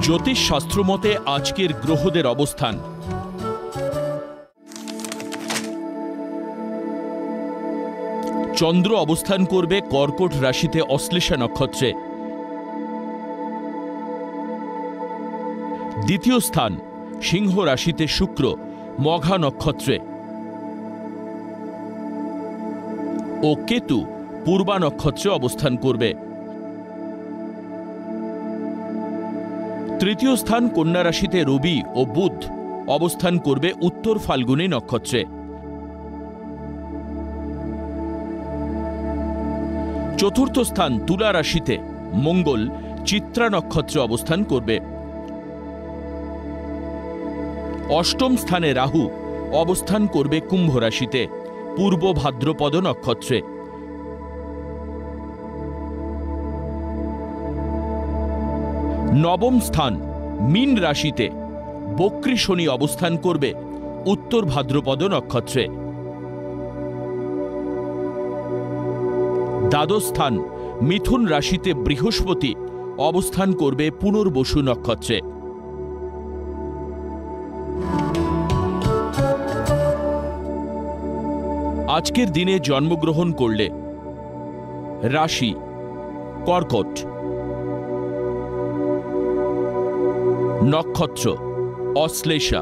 জ্যোতিষ শাস্ত্র মতে আজকের গ্রহদের অবস্থান। চন্দ্র অবস্থান করবে কর্কট রাশিতে অশ্লেষা নক্ষত্রে। দ্বিতীয় স্থান সিংহ রাশিতে শুক্র মঘা নক্ষত্রে ও কেতু পূর্বা নক্ষত্রে অবস্থান করবে। তৃতীয় স্থান কন্যা রাশিতে রবি ও বুধ অবস্থান করবে উত্তর ফাল্গুনী নক্ষত্রে। চতুর্থ স্থান তুলা রাশিতে মঙ্গল চিত্রা নক্ষত্রে অবস্থান করবে। অষ্টম স্থানে রাহু অবস্থান করবে কুম্ভ রাশিতে পূর্ব ভাদ্রপদ নক্ষত্রে। নবম স্থান মীন রাশিতে বক্রী শনি অবস্থান করবে উত্তর ভাদ্রপদ নক্ষত্রে। দ্বাদশ স্থান মিথুন রাশিতে বৃহস্পতি অবস্থান করবে পুনর্বসু নক্ষত্রে। আজকের দিনে জন্মগ্রহণ করলে রাশি কর্কট, নক্ষত্র অশ্লেষা,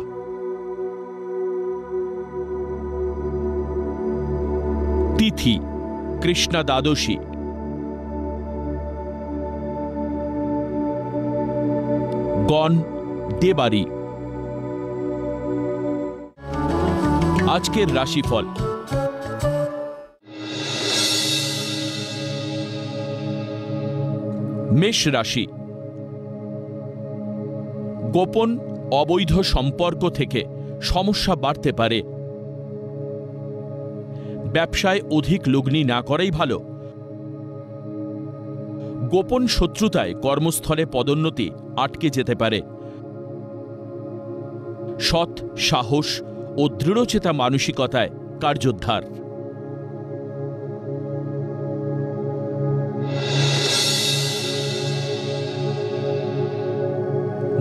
তিথি কৃষ্ণা দ্বাদশী, গণ দেবারি। আজকের রাশিফল। মেষ রাশি, গোপন অবৈধ সম্পর্ক থেকে সমস্যা বাড়তে পারে। ব্যবসায় অধিক লগ্নি না করাই ভালো। গোপন শত্রুতায় কর্মস্থলে পদোন্নতি আটকে যেতে পারে। সৎ সাহস ও দৃঢ়চেতা মানসিকতায় কার্যোদ্ধার।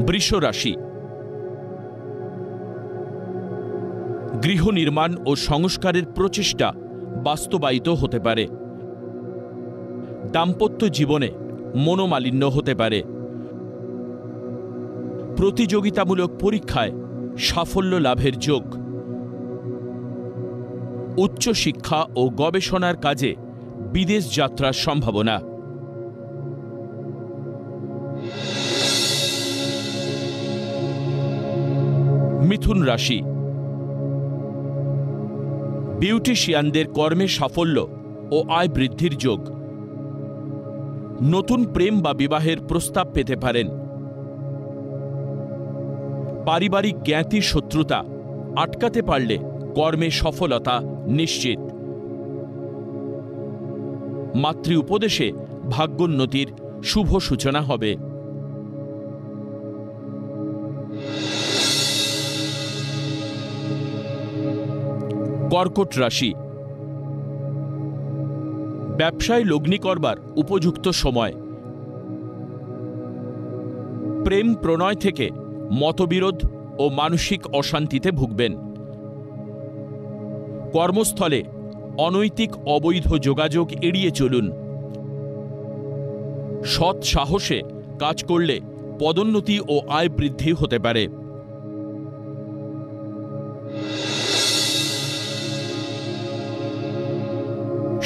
বৃষ রাশি, গৃহ নির্মাণ ও সংস্কারের প্রচেষ্টা বাস্তবায়িত হতে পারে। দাম্পত্য জীবনে মনোমালিন্য হতে পারে। প্রতিযোগিতামূলক পরীক্ষায় সাফল্য লাভের যোগ। উচ্চশিক্ষা ও গবেষণার কাজে বিদেশ যাত্রার সম্ভাবনা। মিথুন রাশি, বিউটিশিয়ানদের কর্মে সাফল্য ও আয় বৃদ্ধির যোগ। নতুন প্রেম বা বিবাহের প্রস্তাব পেতে পারেন। পারিবারিক জ্ঞাতি শত্রুতা আটকাতে পারলে কর্মে সফলতা নিশ্চিত। মাতৃ উপদেশে ভাগ্যোন্নতির শুভ সূচনা হবে। কর্কট রাশি, ব্যবসায় লগ্নি করবার উপযুক্ত সময়। প্রেম প্রণয় থেকে মতবিরোধ ও মানসিক অশান্তিতে ভুগবেন। কর্মস্থলে অনৈতিক অবৈধ যোগাযোগ এড়িয়ে চলুন। সৎ সাহসে কাজ করলে পদোন্নতি ও আয় বৃদ্ধি হতে পারে।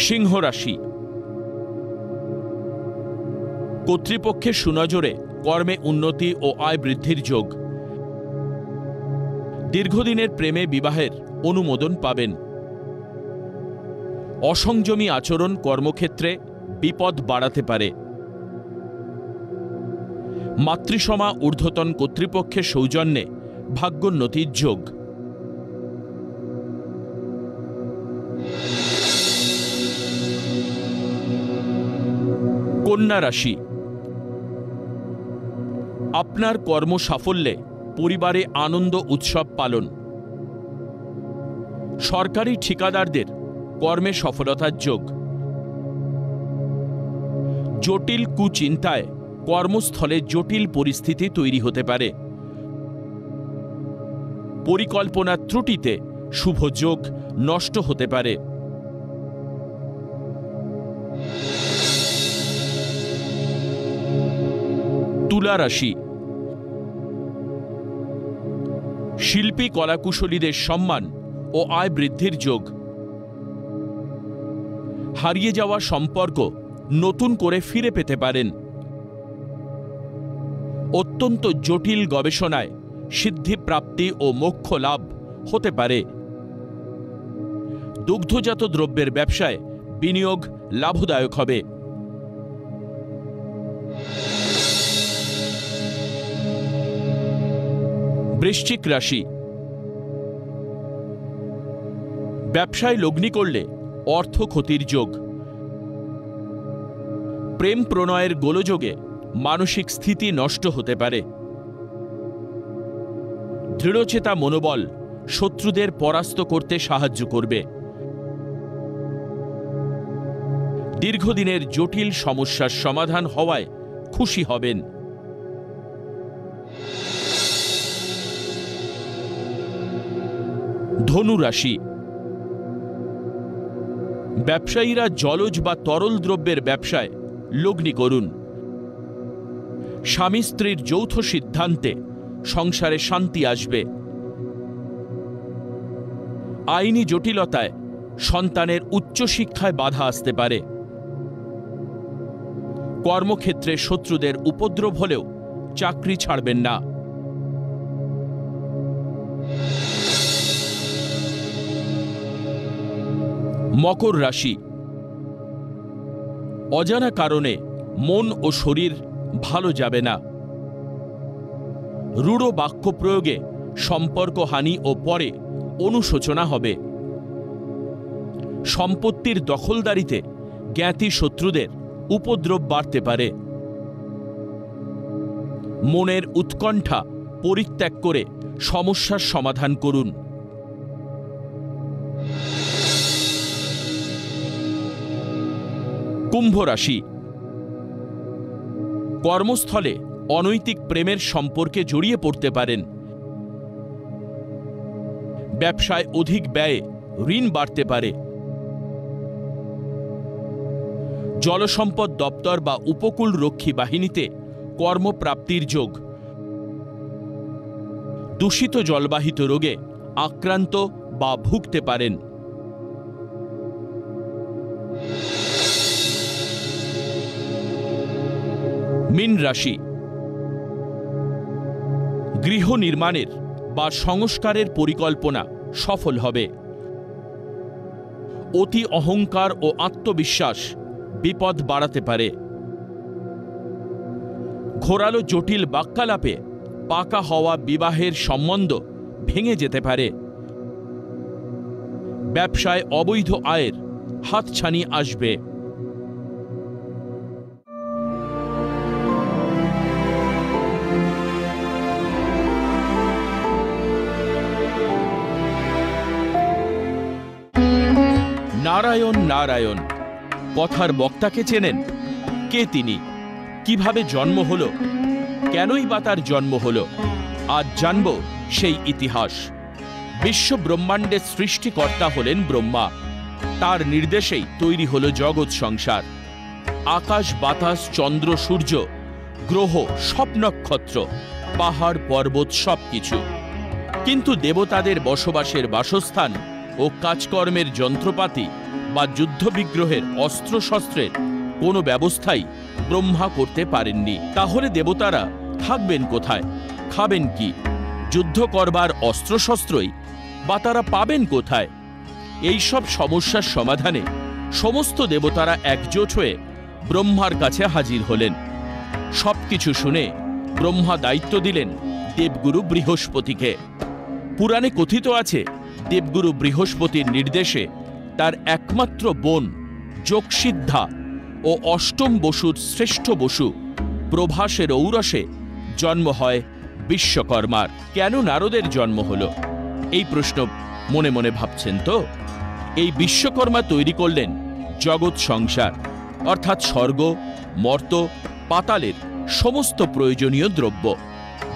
সিংহ রাশি, কর্তৃপক্ষের সুনজরে কর্মে উন্নতি ও আয় বৃদ্ধির যোগ। দীর্ঘদিনের প্রেমে বিবাহের অনুমোদন পাবেন। অসংযমী আচরণ কর্মক্ষেত্রে বিপদ বাড়াতে পারে। মাতৃসমা ঊর্ধ্বতন কর্তৃপক্ষের সৌজন্যে ভাগ্যোন্নতির যোগ। কন্যা রাশি, আপনার কর্ম সাফল্যে পরিবারে আনন্দ উৎসব পালন। সরকারি ঠিকাদারদের কর্মে সফলতার যোগ। জটিল কুচিন্তায় কর্মস্থলে জটিল পরিস্থিতি তৈরি হতে পারে। পরিকল্পনার ত্রুটিতে শুভ যোগ নষ্ট হতে পারে। তুলা রাশি। শিল্পী কলাকুশলীদের সম্মান ও আয় বৃদ্ধির যোগ। হারিয়ে যাওয়া সম্পর্ক নতুন করে ফিরে পেতে পারেন। অত্যন্ত জটিল গবেষণায় সিদ্ধিপ্রাপ্তি ও মোক্ষ লাভ হতে পারে। দুগ্ধজাত দ্রব্যের ব্যবসায় বিনিয়োগ লাভদায়ক হবে। বৃশ্চিক রাশি। ব্যবসায় লগ্নি করলে অর্থ ক্ষতির যোগ। প্রেম প্রণয়ের গোলযোগে মানসিক স্থিতি নষ্ট হতে পারে। দৃঢ়চেতা মনোবল শত্রুদের পরাস্ত করতে সাহায্য করবে। দীর্ঘদিনের জটিল সমস্যার সমাধান হওয়ায় খুশি হবেন। ধনু রাশি। ব্যবসায়ীরা জলজ বা তরল দ্রব্যের ব্যবসায় লগ্নি করুন। স্বামী স্ত্রীর যৌথ সিদ্ধান্তে সংসারে শান্তি আসবে। আইনি জটিলতায় সন্তানের উচ্চশিক্ষায় বাধা আসতে পারে। কর্মক্ষেত্রে শত্রুদের উপদ্রব হলেও চাকরি ছাড়বেন না। মকর রাশি। অজানা কারণে মন ও শরীর ভালো যাবে না। রূঢ় বাক্য প্রয়োগে সম্পর্কহানি ও পরে অনুশোচনা হবে। সম্পত্তির দখলদারিতে জ্ঞাতি শত্রুদের উপদ্রব বাড়তে পারে। মনের উৎকণ্ঠা পরিত্যাগ করে সমস্যার সমাধান করুন। কুম্ভ রাশি। কর্মস্থলে অনৈতিক প্রেমের সম্পর্কে জড়িয়ে পড়তে পারেন। ব্যবসায় অধিক ব্যয়ে ঋণ বাড়তে পারে। জলসম্পদ দপ্তর বা উপকূল রক্ষী বাহিনীতে কর্মপ্রাপ্তির যোগ। দূষিত জলবাহিত রোগে আক্রান্ত বা ভুগতে পারেন। মীন রাশি। গৃহ নির্মাণের বা সংস্কারের পরিকল্পনা সফল হবে। অতি অহংকার ও আত্মবিশ্বাস বিপদ বাড়াতে পারে। ঘোরালো জটিল বাক্যালাপে পাকা হওয়া বিবাহের সম্বন্ধ ভেঙে যেতে পারে। ব্যবসায় অবৈধ আয়ের হাতছানি আসবে। নারায়ণ নারায়ণ কথার বক্তাকে চেনেন? কে তিনি? কিভাবে জন্ম হলো? কেনই বা তার জন্ম হলো? আজ জানব সেই ইতিহাস। বিশ্ব ব্রহ্মাণ্ডের সৃষ্টিকর্তা হলেন ব্রহ্মা। তার নির্দেশেই তৈরি হলো জগৎ সংসার। আকাশ বাতাস চন্দ্র সূর্য গ্রহ সব নক্ষত্র পাহাড় পর্বত সবকিছু। কিন্তু দেবতাদের বসবাসের বাসস্থান ও কাজকর্মের যন্ত্রপাতি বা যুদ্ধবিগ্রহের অস্ত্রশস্ত্রের কোনো ব্যবস্থাই ব্রহ্মা করতে পারেননি। তাহলে দেবতারা থাকবেন কোথায়? খাবেন কি? যুদ্ধ করবার অস্ত্রশস্ত্রই বা তারা পাবেন কোথায়? এই সব সমস্যার সমাধানে সমস্ত দেবতারা একজোট হয়ে ব্রহ্মার কাছে হাজির হলেন। সবকিছু শুনে ব্রহ্মা দায়িত্ব দিলেন দেবগুরু বৃহস্পতিকে। পুরাণে কথিত আছে, দেবগুরু বৃহস্পতির নির্দেশে তার একমাত্র বোন যোগসিদ্ধা ও অষ্টম বসুর শ্রেষ্ঠ বসু প্রভাসের ঔরসে জন্ম হয় বিশ্বকর্মার। কেন নারদের জন্ম হলো? এই প্রশ্ন মনে মনে ভাবছেন তো? এই বিশ্বকর্মা তৈরি করলেন জগৎ সংসার, অর্থাৎ স্বর্গ, মর্ত, পাতালের সমস্ত প্রয়োজনীয় দ্রব্য।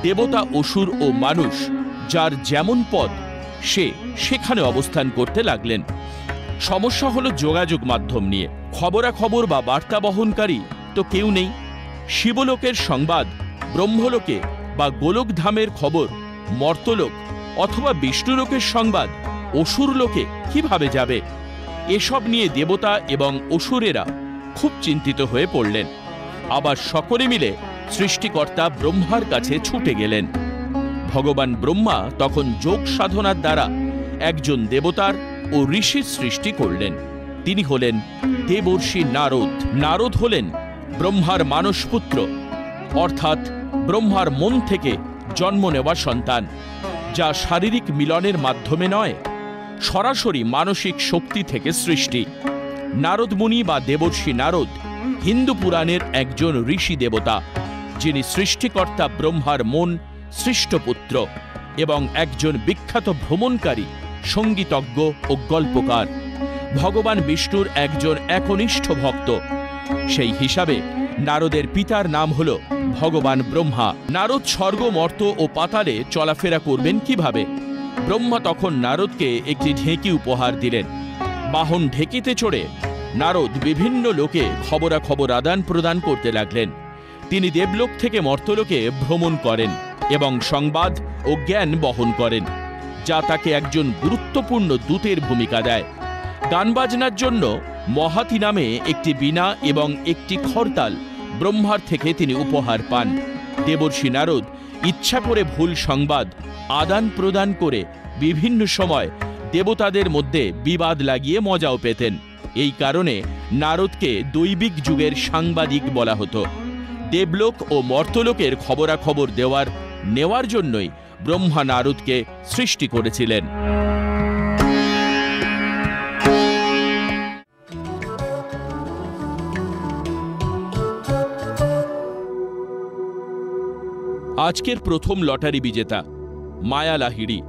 দেবতা, অসুর ও মানুষ যার যেমন পদ সে সেখানে অবস্থান করতে লাগলেন। সমস্যা হলো যোগাযোগ মাধ্যম নিয়ে। খবরাখবর বা বার্তা বহনকারী তো কেউ নেই। শিবলোকের সংবাদ ব্রহ্মলোকে বা গোলকধামের খবর মর্তলোক অথবা বিষ্ণুলোকের সংবাদ অসুরলোকে কিভাবে যাবে? এসব নিয়ে দেবতা এবং অসুরেরা খুব চিন্তিত হয়ে পড়লেন। আবার সকলে মিলে সৃষ্টিকর্তা ব্রহ্মার কাছে ছুটে গেলেন। ভগবান ব্রহ্মা তখন যোগ সাধনার দ্বারা একজন দেবতার ও ঋষির সৃষ্টি করলেন। তিনি হলেন দেবর্ষি নারদ। নারদ হলেন ব্রহ্মার মানসপুত্র, অর্থাৎ ব্রহ্মার মন থেকে জন্ম নেওয়া সন্তান, যা শারীরিক মিলনের মাধ্যমে নয়, সরাসরি মানসিক শক্তি থেকে সৃষ্টি। নারদ মুনি বা দেবর্ষি নারদ হিন্দু পুরাণের একজন ঋষি দেবতা, যিনি সৃষ্টিকর্তা ব্রহ্মার মন সৃষ্ট পুত্র এবং একজন বিখ্যাত ভ্রমণকারী, সঙ্গীতজ্ঞ ও গল্পকার। ভগবান বিষ্ণুর একজন একনিষ্ঠ ভক্ত। সেই হিসাবে নারদের পিতার নাম হল ভগবান ব্রহ্মা। নারদ স্বর্গ, মর্ত ও পাতালে চলাফেরা করবেন কিভাবে? ব্রহ্মা তখন নারদকে একটি ঢেঁকি উপহার দিলেন। বাহন ঢেঁকিতে চড়ে নারদ বিভিন্ন লোকে খবরাখবর আদান প্রদান করতে লাগলেন। তিনি দেবলোক থেকে মর্তলোকে ভ্রমণ করেন এবং সংবাদ ও জ্ঞান বহন করেন, যা তাকে একজন গুরুত্বপূর্ণ দূতের ভূমিকা দেয়। গান বাজনার জন্য মহাতি নামে একটি বীণা এবং একটি খরতাল ব্রহ্মার থেকে তিনি উপহার পান। দেবর্ষি নারদ ইচ্ছা করে ভুল সংবাদ আদান প্রদান করে বিভিন্ন সময় দেবতাদের মধ্যে বিবাদ লাগিয়ে মজাও পেতেন। এই কারণে নারদকে দৈবিক যুগের সাংবাদিক বলা হতো। দেবলোক ও মর্তলোকের খবরাখবর নেওয়ার জন্যই ব্রহ্মা নারদকে সৃষ্টি করেছিলেন। আজকের প্রথম লটারি বিজেতা মায়া লাহিড়ী।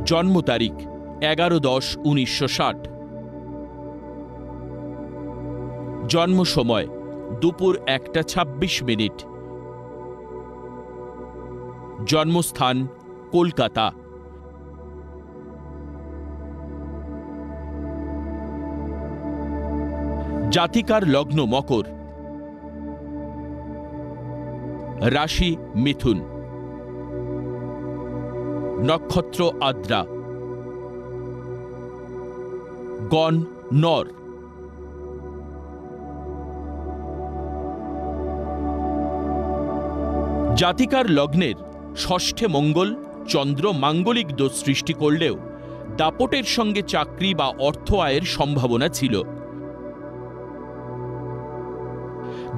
জন্ম তারিখ 11-10-1960। জন্ম সময় দুপুর 1:26। জন্মস্থান কলকাতা। জাতিকার লগ্ন মকর, রাশি মিথুন, নক্ষত্র আদ্রা, গণ নর। জাতিকার লগ্নের ষষ্ঠে মঙ্গল চন্দ্র মাঙ্গলিক দোষ সৃষ্টি করলেও দাপটের সঙ্গে চাকরি বা অর্থ আয়ের সম্ভাবনা ছিল।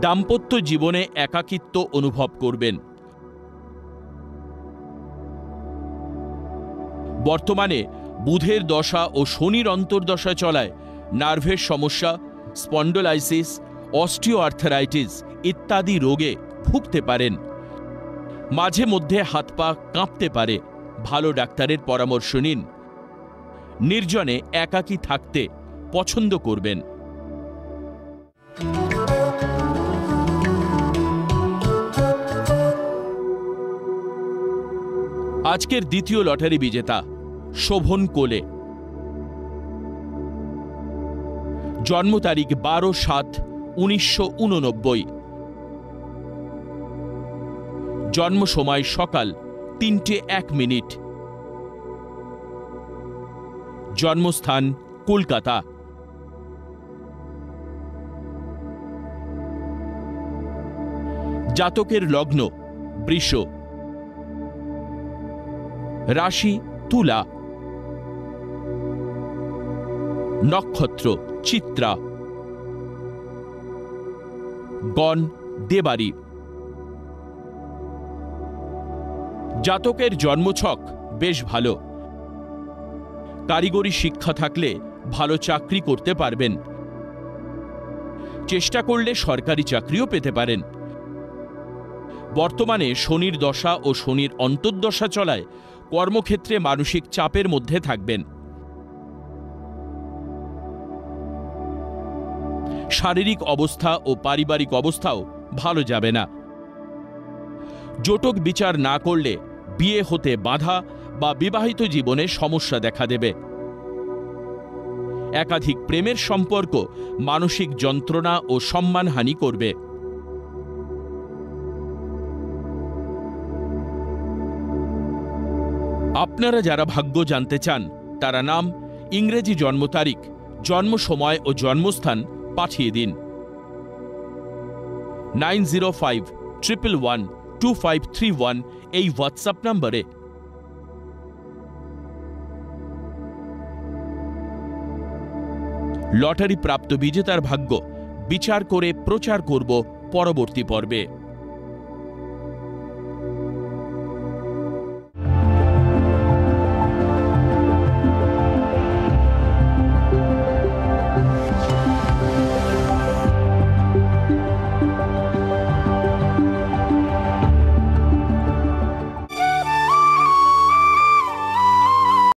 দাম্পত্য জীবনে একাকিত্ব অনুভব করবেন। বর্তমানে বুধের দশা ও শনির অন্তর্দশা চলায় নার্ভের সমস্যা, স্পন্ডোলাইসিস, অস্টিওআর্থারাইটিস ইত্যাদি রোগে ভুগতে পারেন। মাঝে মধ্যে হাত পা কাঁপতে পারে। ভালো ডাক্তারের পরামর্শ নিন। নির্জনে একাকী থাকতে পছন্দ করবেন। আজকের দ্বিতীয় লটারি বিজেতা শোভন কোলে। জন্ম তারিখ 12-7-1989। জন্ম সময় সকাল 3:01। জন্মস্থান কলকাতা। জাতকের লগ্ন বৃষ, রাশি তুলা, নক্ষত্র চিত্রা, গণ দেবারি। জাতকের জন্মছক বেশ ভালো। কারিগরি শিক্ষা থাকলে ভালো চাকরি করতে পারবেন। চেষ্টা করলে সরকারি চাকরিও পেতে পারেন। বর্তমানে শনির দশা ও শনির অন্তর্দশা চলায় কর্মক্ষেত্রে মানসিক চাপের মধ্যে থাকবেন। শারীরিক অবস্থা ও পারিবারিক অবস্থাও ভালো যাবে না। জটক বিচার না করলে বিয়ে হতে বাধা বা বিবাহিত জীবনে সমস্যা দেখা দেবে। একাধিক প্রেমের সম্পর্ক মানসিক যন্ত্রণা ও সম্মানহানি করবে। আপনারা যারা ভাগ্য জানতে চান তারা নাম, ইংরেজি জন্ম তারিখ, জন্ম সময় ও জন্মস্থান পাঠিয়ে দিন 9051112531 এই হোয়াটসঅ্যাপ নম্বরে। লটারি প্রাপ্ত বিজেতার ভাগ্য বিচার করে প্রচার করব পরবর্তী পর্বে।